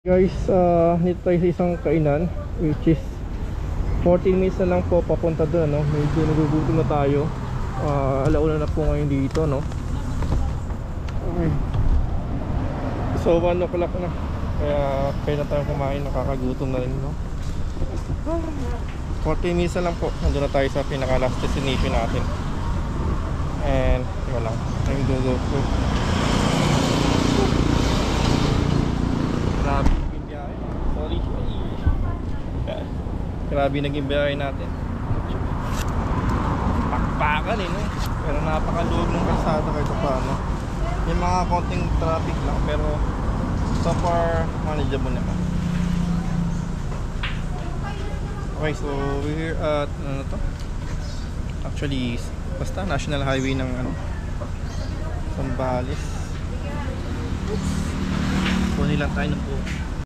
Guys, dito tayo sa isang kainan which is 14 minutes na lang po papunta doon, no? Medyo nagugutom na tayo. Alauna na po ngayon dito, no? Okay. So 1 o'clock na. Kaya na tayo kumain, nakakagutom na rin, no? 14 minutes na lang po. Nandun na tayo sa pinaka last destination natin. And wala, nag-go. Grabe naging biyahe. Sorry. Grabe naging biyahe natin. Pakpakan no? Pero napakaluwag ng kalsada kahit paano. May mga konting traffic lang pero so far manageable naman. Okay, so we're here at ano to? Actually, basta national highway ng Zambales. Kunin lang tayo ng buo.